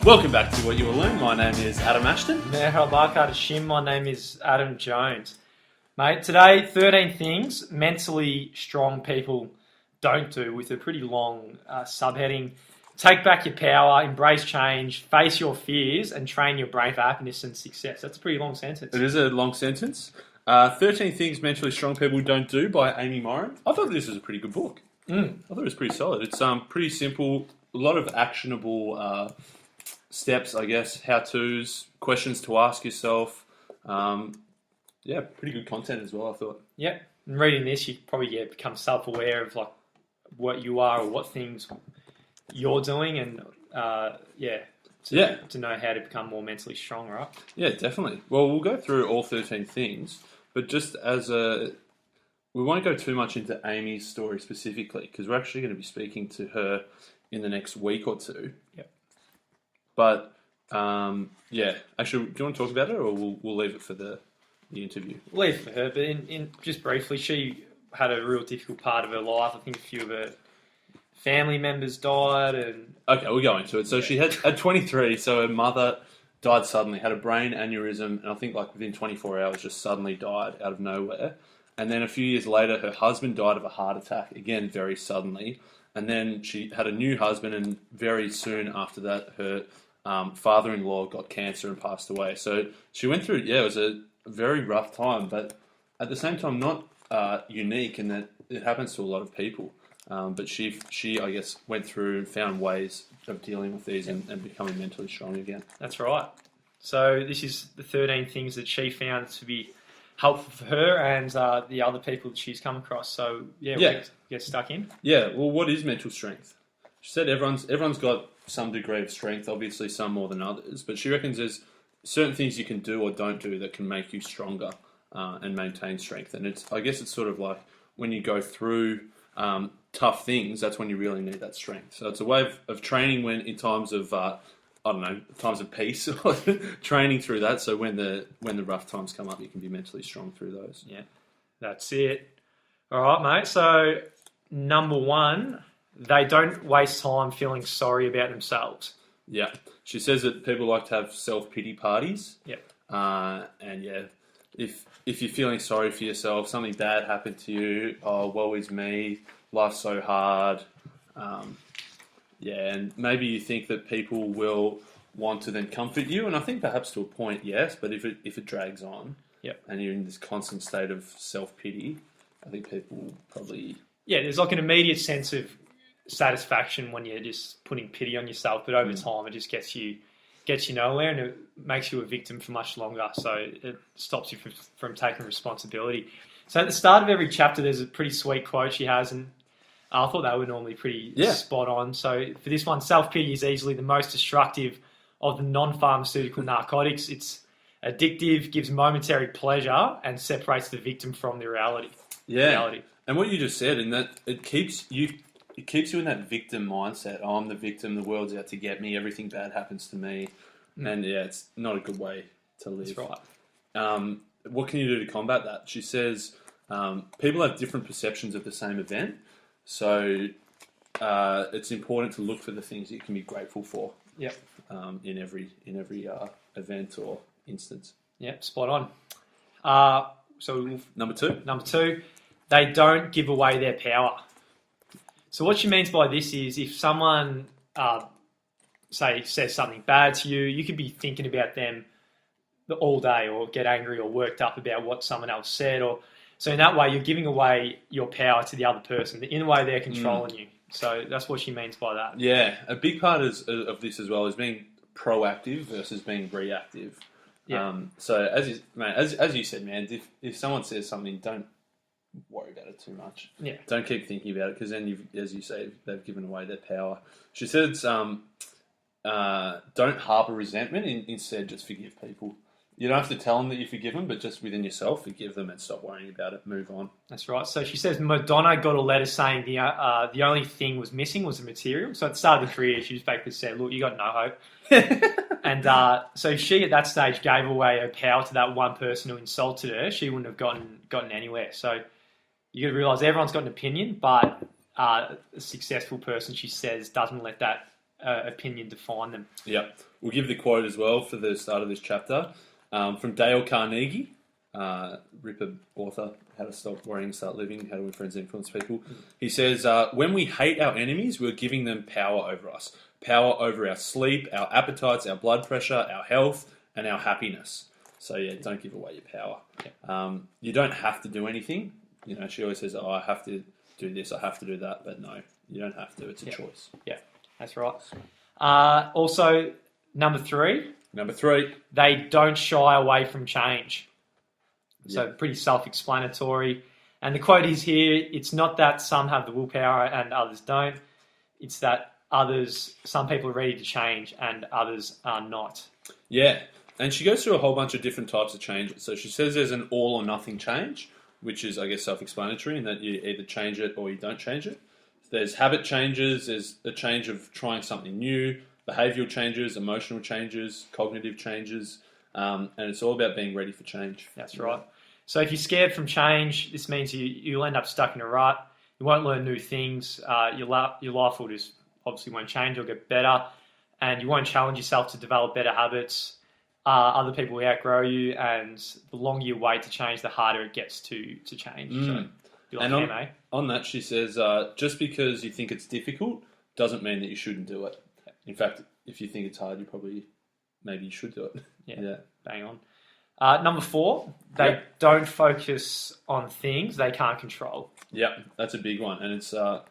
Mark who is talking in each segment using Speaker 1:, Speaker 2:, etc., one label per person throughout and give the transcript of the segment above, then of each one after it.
Speaker 1: Welcome back to What You Will Learn. My name is Adam Ashton.
Speaker 2: Merhaba kardeşim. My name is Adam Jones. Mate, today, 13 things mentally strong people don't do, with a pretty long subheading. Take back your power, embrace change, face your fears, and train your brain for happiness and success. That's a pretty long sentence.
Speaker 1: It is a long sentence. 13 Things Mentally Strong People Don't Do by Amy Morin. I thought this was a pretty good book. I thought it was pretty solid. It's pretty simple, a lot of actionable steps, I guess, how-tos, questions to ask yourself. Pretty good content as well, I thought.
Speaker 2: Yeah, and reading this, you probably become self-aware of like what you are or what things you're doing, and to know how to become more mentally strong, right?
Speaker 1: Yeah, definitely. Well, we'll go through all 13 things, but just we won't go too much into Amy's story specifically, because we're actually going to be speaking to her in the next week or two.
Speaker 2: Yep.
Speaker 1: But, actually, do you want to talk about it, or we'll leave it for the interview?
Speaker 2: We'll leave it for her, but in just briefly, she had a real difficult part of her life. I think a few of her family members died.
Speaker 1: Okay, we'll go into it. So she had, at 23, so her mother died suddenly, had a brain aneurysm, and I think like within 24 hours just suddenly died out of nowhere. And then a few years later, her husband died of a heart attack, again, very suddenly. And then she had a new husband, and very soon after that, her father-in-law got cancer and passed away. So she went through, it was a very rough time, but at the same time, not unique in that it happens to a lot of people. But she, I guess, went through and found ways of dealing with these and becoming mentally strong again.
Speaker 2: That's right. So this is the 13 things that she found to be helpful for her and the other people that she's come across. So, we'll get stuck in.
Speaker 1: Yeah, well, what is mental strength? She said everyone's got some degree of strength, obviously some more than others, but she reckons there's certain things you can do or don't do that can make you stronger and maintain strength. And I guess it's sort of like when you go through tough things, that's when you really need that strength. So it's a way of training when in times of times of peace, training through that. So when the rough times come up, you can be mentally strong through those.
Speaker 2: Yeah, that's it. All right, mate. So number one, they don't waste time feeling sorry about themselves.
Speaker 1: Yeah, she says that people like to have self-pity parties.
Speaker 2: Yeah,
Speaker 1: if you're feeling sorry for yourself, something bad happened to you. Oh, woe is me. Life's so hard. And maybe you think that people will want to then comfort you, and I think perhaps to a point, yes. But if it drags on, and you're in this constant state of self-pity, I think people probably
Speaker 2: there's like an immediate sense of satisfaction when you're just putting pity on yourself, but over time it just gets you nowhere, and it makes you a victim for much longer. So it stops you from taking responsibility. So at the start of every chapter, there's a pretty sweet quote she has, and I thought they were normally pretty spot on. So for this one, self-pity is easily the most destructive of the non-pharmaceutical narcotics. It's addictive, gives momentary pleasure, and separates the victim from the reality.
Speaker 1: Reality. And what you just said, in that it keeps you in that victim mindset. Oh, I'm the victim, the world's out to get me, everything bad happens to me. And it's not a good way to live.
Speaker 2: That's right.
Speaker 1: What can you do to combat that? She says people have different perceptions of the same event. So it's important to look for the things you can be grateful for.
Speaker 2: Yep.
Speaker 1: In every event or instance.
Speaker 2: Yep, spot on. So
Speaker 1: Number two,
Speaker 2: they don't give away their power. So what she means by this is if someone, says something bad to you, you could be thinking about them all day or get angry or worked up about what someone else said. So in that way, you're giving away your power to the other person. In a way, they're controlling you. So that's what she means by that.
Speaker 1: Yeah, a big part of this as well is being proactive versus being reactive.
Speaker 2: Yeah.
Speaker 1: So as you said, man, if someone says something, don't worry about it too much.
Speaker 2: Yeah.
Speaker 1: Don't keep thinking about it, because then, as you say, they've given away their power. She says, don't harbour resentment. Instead, just forgive people. You don't have to tell them that you forgive them, but just within yourself, forgive them and stop worrying about it. Move on.
Speaker 2: That's right. So she says Madonna got a letter saying the only thing was missing was the material. So at the start of the career, she just basically said, look, you got no hope. And so she, at that stage, gave away her power to that one person who insulted her. She wouldn't have gotten anywhere. So you got to realise everyone's got an opinion, but a successful person, she says, doesn't let that opinion define them.
Speaker 1: Yeah. We'll give the quote as well for the start of this chapter from Dale Carnegie, Ripper author, How to Stop Worrying, Start Living, How to Win Friends and Influence People. He says, when we hate our enemies, we're giving them power over us. Power over our sleep, our appetites, our blood pressure, our health, and our happiness. So yeah, don't give away your power.
Speaker 2: Yeah.
Speaker 1: You don't have to do anything. You know, she always says, I have to do this, I have to do that. But no, you don't have to. It's a choice.
Speaker 2: Yeah, that's right. Also, number 3.
Speaker 1: Number 3.
Speaker 2: They don't shy away from change. So pretty self-explanatory. And the quote is here, it's not that some have the willpower and others don't. It's that some people are ready to change and others are not.
Speaker 1: Yeah. And she goes through a whole bunch of different types of changes. So she says there's an all or nothing change, which is, I guess, self-explanatory in that you either change it or you don't change it. There's habit changes, there's a change of trying something new, behavioural changes, emotional changes, cognitive changes, and it's all about being ready for change.
Speaker 2: That's right. So if you're scared from change, this means you'll end up stuck in a rut. You won't learn new things. Your life will just obviously won't change. It'll get better, and you won't challenge yourself to develop better habits. Other people will outgrow you, and the longer you wait to change, the harder it gets to change. So,
Speaker 1: and on that, she says, just because you think it's difficult doesn't mean that you shouldn't do it. In fact, if you think it's hard, maybe you should do it.
Speaker 2: Yeah. Bang on. Number 4, they don't focus on things they can't control.
Speaker 1: Yeah, that's a big one. And it's a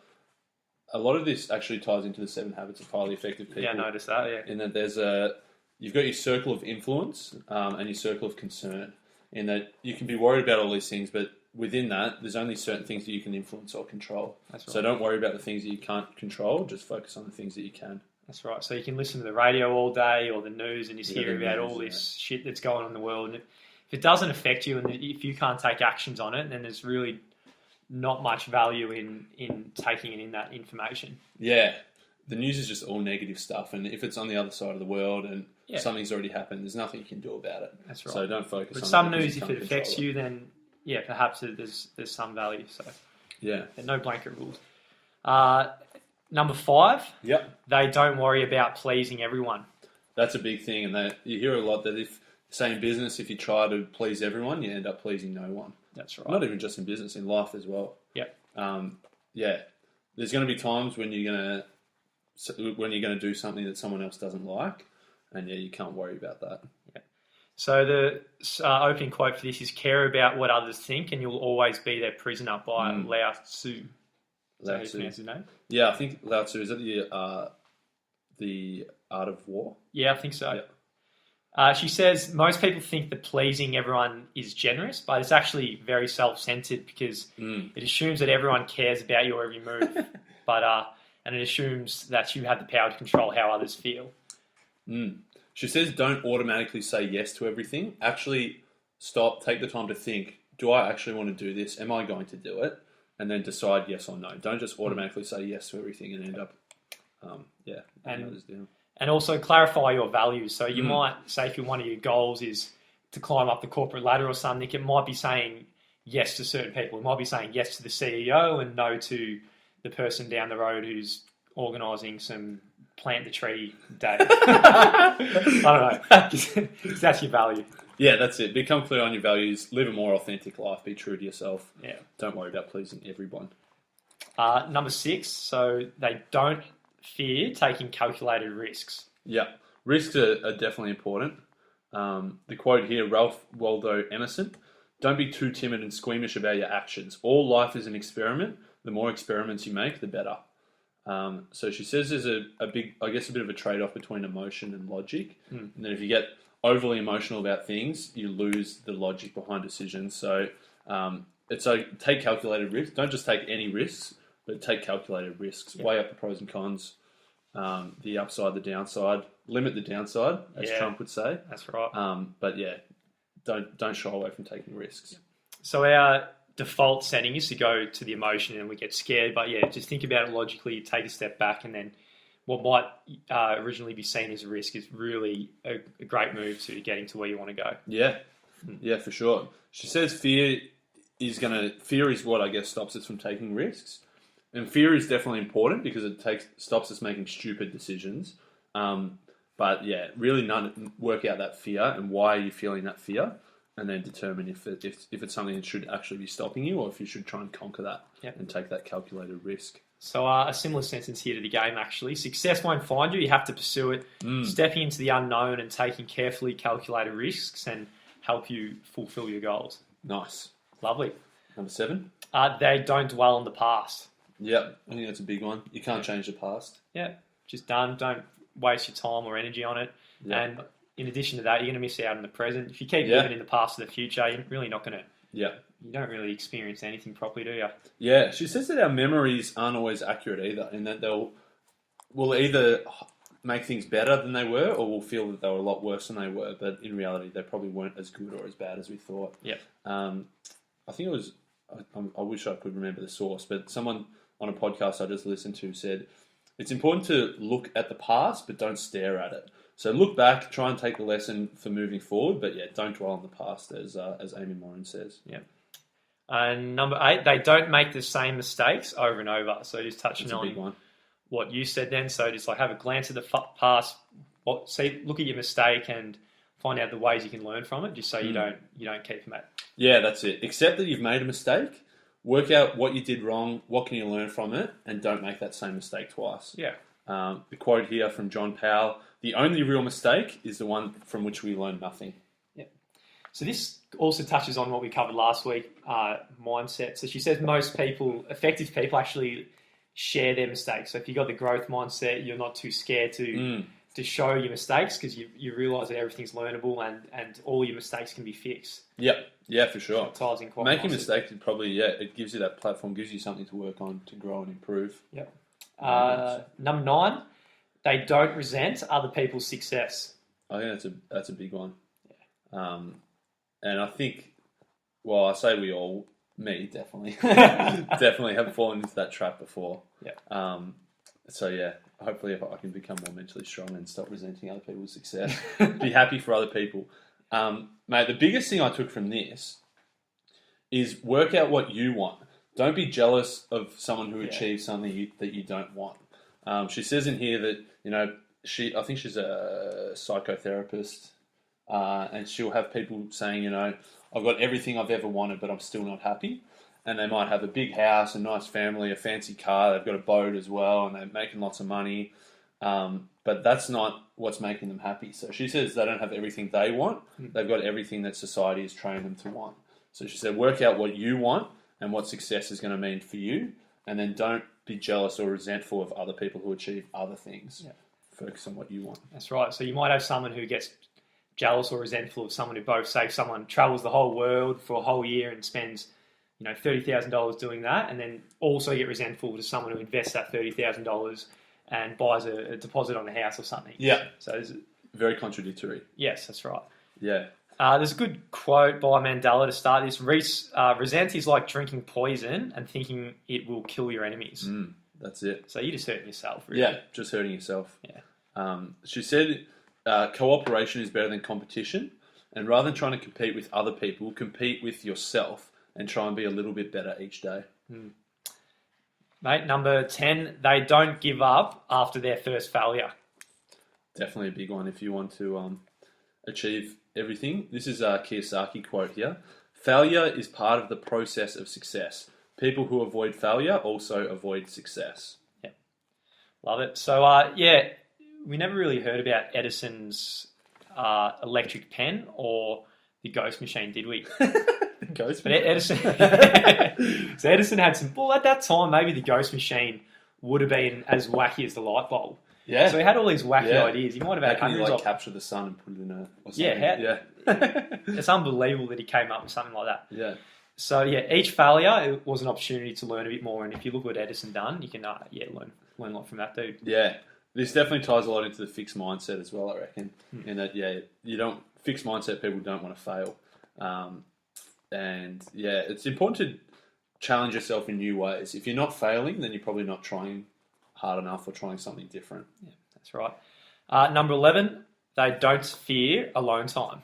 Speaker 1: lot of this actually ties into the 7 habits of highly effective people.
Speaker 2: Yeah, I noticed that, yeah.
Speaker 1: In that you've got your circle of influence and your circle of concern. In that you can be worried about all these things, but within that, there's only certain things that you can influence or control. That's right. So don't worry about the things that you can't control, just focus on the things that you can.
Speaker 2: That's right. So you can listen to the radio all day or the news and just hear about all this shit that's going on in the world. And if it doesn't affect you and if you can't take actions on it, then there's really not much value in taking in that information.
Speaker 1: Yeah. The news is just all negative stuff. And if it's on the other side of the world and something's already happened, there's nothing you can do about it.
Speaker 2: That's right.
Speaker 1: So don't focus on it.
Speaker 2: But some news, if it affects you, then perhaps there's some value. So no blanket rules. Number 5, they don't worry about pleasing everyone.
Speaker 1: That's a big thing, and you hear a lot that say in business, if you try to please everyone, you end up pleasing no one.
Speaker 2: That's right.
Speaker 1: Not even just in business, in life as well. There's going to be times when you're going to do something that someone else doesn't like, and you can't worry about that.
Speaker 2: Yeah. So the opening quote for this is, care about what others think and you'll always be their prisoner, by Lao Tzu. Is that how you pronounce his name?
Speaker 1: Yeah, I think Lao Tzu, is that the Art of War?
Speaker 2: Yeah, I think so. Yeah. She says, most people think that pleasing everyone is generous, but it's actually very self-centered because it assumes that everyone cares about your every move, and it assumes that you have the power to control how others feel.
Speaker 1: She says, don't automatically say yes to everything. Actually, stop, take the time to think, do I actually want to do this? Am I going to do it? And then decide yes or no. Don't just automatically say yes to everything and end up,
Speaker 2: and also clarify your values. So you might say if one of your goals is to climb up the corporate ladder or something, it might be saying yes to certain people. It might be saying yes to the CEO and no to the person down the road who's organising some plant the tree day. I don't know. That's your value.
Speaker 1: Yeah, that's it. Become clear on your values. Live a more authentic life. Be true to yourself.
Speaker 2: Yeah.
Speaker 1: Don't worry about pleasing everyone.
Speaker 2: Number 6, so they don't fear taking calculated risks.
Speaker 1: Yeah. Risks are definitely important. The quote here, Ralph Waldo Emerson, don't be too timid and squeamish about your actions. All life is an experiment. The more experiments you make, the better. So she says there's a bit of a trade-off between emotion and logic. And then if you get overly emotional about things, you lose the logic behind decisions. So take calculated risks. Don't just take any risks, but take calculated risks. Weigh up the pros and cons, the upside, the downside. Limit the downside, as Trump would say.
Speaker 2: That's right.
Speaker 1: But don't shy away from taking risks.
Speaker 2: So our default setting is to go to the emotion and we get scared. But just think about it logically, take a step back, and then what might originally be seen as a risk is really a great move to getting to where you want to go.
Speaker 1: Yeah, for sure. She says fear is what I guess stops us from taking risks. And fear is definitely important because it stops us making stupid decisions. But yeah, really work out that fear and why are you feeling that fear, and then determine if it's something that should actually be stopping you, or if you should try and conquer that and take that calculated risk.
Speaker 2: So a similar sentence here to the game, actually. Success won't find you. You have to pursue it. Stepping into the unknown and taking carefully calculated risks and help you fulfill your goals.
Speaker 1: Nice.
Speaker 2: Lovely.
Speaker 1: Number 7?
Speaker 2: They don't dwell on the past.
Speaker 1: Yep, I think that's a big one. You can't change the past.
Speaker 2: Yeah, just done. Don't waste your time or energy on it.
Speaker 1: Yep.
Speaker 2: And in addition to that, you're going to miss out on the present. If you keep living in the past or the future, you're really not going to...
Speaker 1: Yeah.
Speaker 2: You don't really experience anything properly, do you?
Speaker 1: Yeah, she says that our memories aren't always accurate either, and that we'll either make things better than they were, or we'll feel that they were a lot worse than they were, but in reality, they probably weren't as good or as bad as we thought.
Speaker 2: Yeah.
Speaker 1: I think it was... I wish I could remember the source, but someone on a podcast I just listened to said, it's important to look at the past, but don't stare at it. So look back, try and take the lesson for moving forward, but yeah, don't dwell on the past, as Amy Morin says.
Speaker 2: Yeah. And number 8, they don't make the same mistakes over and over. So just touching
Speaker 1: That's a big one.
Speaker 2: What you said then. So just like have a glance at the past, look at your mistake and find out the ways you can learn from it, just so you don't keep them at.
Speaker 1: Yeah, that's it. Accept that you've made a mistake. Work out what you did wrong, what can you learn from it, and don't make that same mistake twice.
Speaker 2: Yeah.
Speaker 1: The quote here from John Powell, the only real mistake is the one from which we learn nothing.
Speaker 2: Yeah. So this also touches on what we covered last week, mindset. So she says most people, effective people, actually share their mistakes. So if you've got the growth mindset, you're not too scared to show your mistakes because you realise that everything's learnable and all your mistakes can be fixed.
Speaker 1: Yep. Yeah, for sure.
Speaker 2: So it ties in quite
Speaker 1: Making
Speaker 2: nicely.
Speaker 1: mistakes is probably, it gives you that platform, gives you something to work on, to grow and improve.
Speaker 2: Yep. Number 9, they don't resent other people's success.
Speaker 1: I think that's a big one. Yeah. And I think, well, I say we all, me definitely, definitely have fallen into that trap before.
Speaker 2: Yeah.
Speaker 1: So yeah, hopefully if I can become more mentally strong and stop resenting other people's success, be happy for other people. Mate, the biggest thing I took from this is work out what you want. Don't be jealous of someone who achieves something that you don't want. She says in here that, I think she's a psychotherapist, and she'll have people saying, I've got everything I've ever wanted, but I'm still not happy. And they might have a big house, a nice family, a fancy car, they've got a boat as well, and they're making lots of money. But that's not what's making them happy. So she says they don't have everything they want. They've got everything that society has trained them to want. So she said, work out what you want and what success is going to mean for you. And then don't be jealous or resentful of other people who achieve other things. Yeah. Focus on what you want.
Speaker 2: That's right. So you might have someone who gets jealous or resentful of someone who both, say someone travels the whole world for a whole year and spends $30,000 doing that, and then also get resentful to someone who invests that $30,000 and buys a deposit on a house or something.
Speaker 1: Yeah.
Speaker 2: So there's,
Speaker 1: very contradictory.
Speaker 2: Yes, that's right.
Speaker 1: Yeah.
Speaker 2: There's a good quote by Mandela to start this. Resent is like drinking poison and thinking it will kill your enemies.
Speaker 1: That's it.
Speaker 2: So you're just hurting yourself, really.
Speaker 1: Yeah, just hurting yourself.
Speaker 2: Yeah.
Speaker 1: She said cooperation is better than competition, and rather than trying to compete with other people, compete with yourself and try and be a little bit better each day.
Speaker 2: Mate, number 10, they don't give up after their first failure.
Speaker 1: Definitely a big one if you want to achieve everything. This is a Kiyosaki quote here. Failure is part of the process of success. People who avoid failure also avoid success.
Speaker 2: Yeah. Love it. So, we never really heard about Edison's electric pen or the ghost machine, did we?
Speaker 1: Ghost
Speaker 2: but Edison, so Edison had some. Well, at that time, maybe the ghost machine would have been as wacky as the light bulb.
Speaker 1: Yeah.
Speaker 2: So he had all these wacky ideas. He might have had hundreds of.
Speaker 1: Capture the sun and put it in a. Or something.
Speaker 2: Yeah. It's unbelievable that he came up with something like that.
Speaker 1: Yeah.
Speaker 2: So each failure was an opportunity to learn a bit more. And if you look what Edison done, you can learn a lot from that dude.
Speaker 1: Yeah. This definitely ties a lot into the fixed mindset as well, I reckon. In that, fixed mindset people don't want to fail. And it's important to challenge yourself in new ways. If you're not failing, then you're probably not trying hard enough or trying something different.
Speaker 2: Yeah, that's right. Number 11, they don't fear alone time.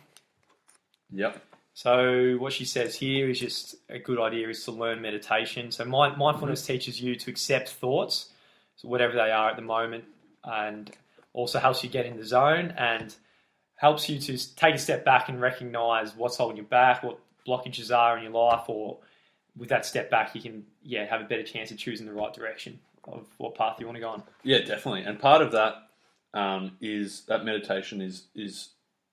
Speaker 1: Yep.
Speaker 2: So what she says here is just a good idea is to learn meditation. So mindfulness teaches you to accept thoughts, so whatever they are at the moment, and also helps you get in the zone and helps you to take a step back and recognize what's holding you back, what blockages are in your life, or with that step back, you can have a better chance of choosing the right direction of what path you want to go on.
Speaker 1: Yeah, definitely. And part of that is that meditation is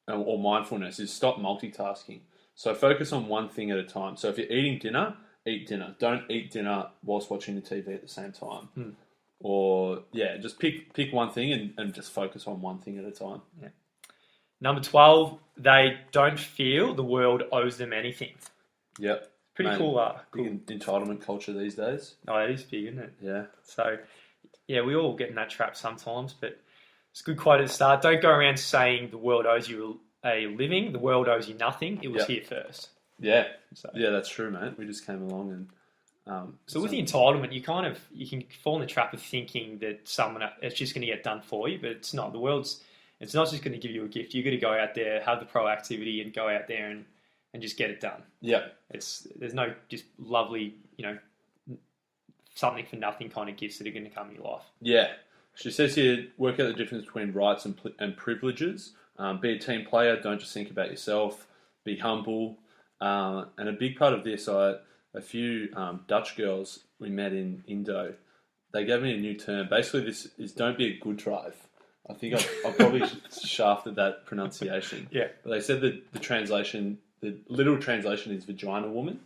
Speaker 1: or mindfulness is stop multitasking. So focus on one thing at a time. So if you're eating dinner, eat dinner. Don't eat dinner whilst watching the TV at the same time. Or just pick one thing and just focus on one thing at a time.
Speaker 2: Yeah. Number 12, they don't feel the world owes them anything.
Speaker 1: Yep.
Speaker 2: Pretty cool.
Speaker 1: Big entitlement culture these days.
Speaker 2: Oh, it is big, isn't it?
Speaker 1: Yeah.
Speaker 2: So, we all get in that trap sometimes, but it's a good quote at the start. Don't go around saying the world owes you a living. The world owes you nothing. It was here first.
Speaker 1: Yeah. So. Yeah, that's true, mate. We just came along and...
Speaker 2: So with the entitlement, you can fall in the trap of thinking that it's just going to get done for you, but it's not. It's not just going to give you a gift. You've got to go out there, have the proactivity, and go out there and just get it done.
Speaker 1: Yeah.
Speaker 2: There's no just lovely, something for nothing kind of gifts that are going to come in your life.
Speaker 1: Yeah. She says here, work out the difference between rights and privileges. Be a team player. Don't just think about yourself. Be humble. And a big part of this, a few Dutch girls we met in Indo, they gave me a new term. Basically, this is don't be a good drive. I think I probably shafted that pronunciation.
Speaker 2: Yeah.
Speaker 1: But they said that the literal translation is vagina woman.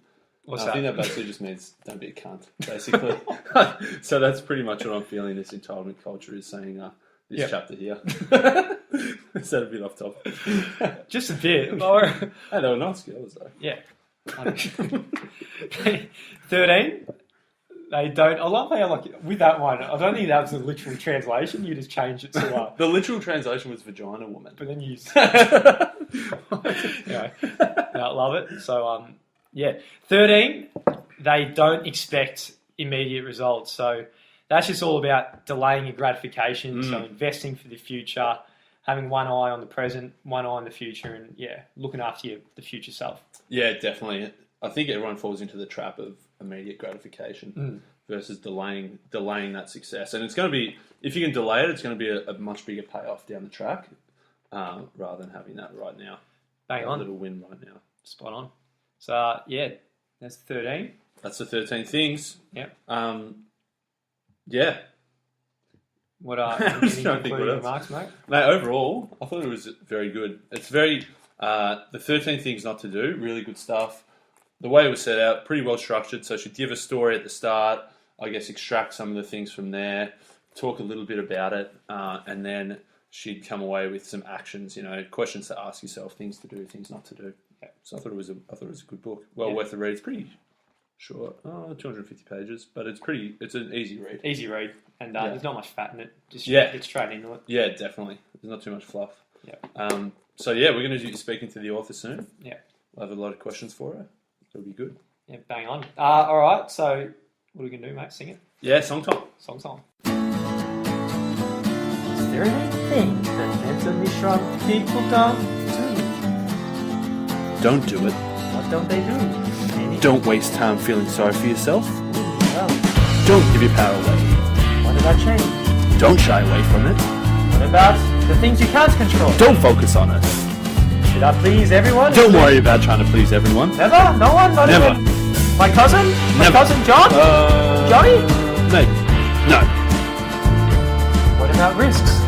Speaker 2: What's
Speaker 1: I
Speaker 2: that?
Speaker 1: think that basically just means don't be a cunt, basically. So that's pretty much what I'm feeling this entitlement culture is saying this chapter here. Is that a bit off topic?
Speaker 2: Just a bit.
Speaker 1: Hey, they were nice girls, though.
Speaker 2: Yeah. 13, they don't... I love how, with that one, I don't think that was a literal translation. You just changed it to...
Speaker 1: The literal translation was vagina woman.
Speaker 2: But then you... I love it. So, 13, they don't expect immediate results. So that's just all about delaying your gratification, so investing for the future, having one eye on the present, one eye on the future, and looking after the future self. Yeah,
Speaker 1: definitely. I think everyone falls into the trap of immediate gratification versus delaying that success. And it's going to be, if you can delay it, it's going to be a much bigger payoff down the track rather than having that right now.
Speaker 2: Bang on.
Speaker 1: A little win right now.
Speaker 2: Spot on. So, that's 13.
Speaker 1: That's the 13 things.
Speaker 2: Yep.
Speaker 1: Yeah.
Speaker 2: What are any concluding remarks, mate?
Speaker 1: Mate, overall, I thought it was very good. It's very, the 13 things not to do, really good stuff. The way it was set out, pretty well structured. So she'd give a story at the start, I guess extract some of the things from there, talk a little bit about it, and then she'd come away with some actions, questions to ask yourself, things to do, things not to do. Yeah. So I thought it was a good book. Well worth the read. It's pretty short, 250 pages, but it's an easy read.
Speaker 2: Easy read, and there's not much fat in it. Just get straight into it.
Speaker 1: Yeah, definitely. There's not too much fluff.
Speaker 2: Yeah.
Speaker 1: So we're going to be speaking to the author soon.
Speaker 2: Yeah.
Speaker 1: We'll have a lot of questions for her. It'll be good.
Speaker 2: Yeah, bang on. All right, so what are we going to do, mate? Sing it?
Speaker 1: Yeah, song time.
Speaker 2: Song time. Is there anything that mentally shrunk people don't do?
Speaker 1: Don't do it.
Speaker 2: What don't they do? Anything?
Speaker 1: Don't waste time feeling sorry for yourself.
Speaker 2: Well,
Speaker 1: don't give your power away.
Speaker 2: What about change?
Speaker 1: Don't shy away from it.
Speaker 2: What about the things you can't control?
Speaker 1: Don't focus on it.
Speaker 2: Should I please everyone?
Speaker 1: Don't worry about trying to please everyone.
Speaker 2: Never? No one? Not
Speaker 1: Never.
Speaker 2: Even my cousin? My
Speaker 1: Never.
Speaker 2: cousin John? Johnny?
Speaker 1: Maybe. No.
Speaker 2: What about risks?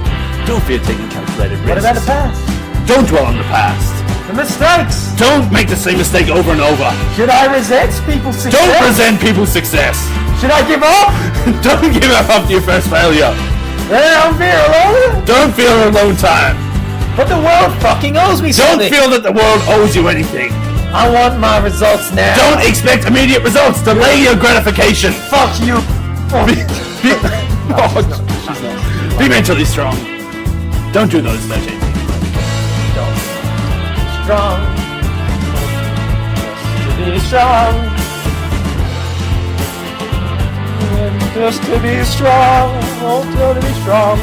Speaker 1: Don't fear taking calculated risks.
Speaker 2: What about the past?
Speaker 1: Don't dwell on the past.
Speaker 2: The mistakes!
Speaker 1: Don't make the same mistake over and over.
Speaker 2: Should I resent people's success?
Speaker 1: Don't resent people's success.
Speaker 2: Should I give up?
Speaker 1: Don't give up after your first failure.
Speaker 2: Don't feel alone.
Speaker 1: Don't feel alone time.
Speaker 2: But the world fucking owes me something.
Speaker 1: Don't feel that the world owes you anything.
Speaker 2: I want my results now.
Speaker 1: Don't expect immediate results. Delay your gratification.
Speaker 2: Fuck you.
Speaker 1: Be mentally strong. Don't do those 13 things.
Speaker 2: Strong. Just to be strong. Just to be strong. Oh, to be strong.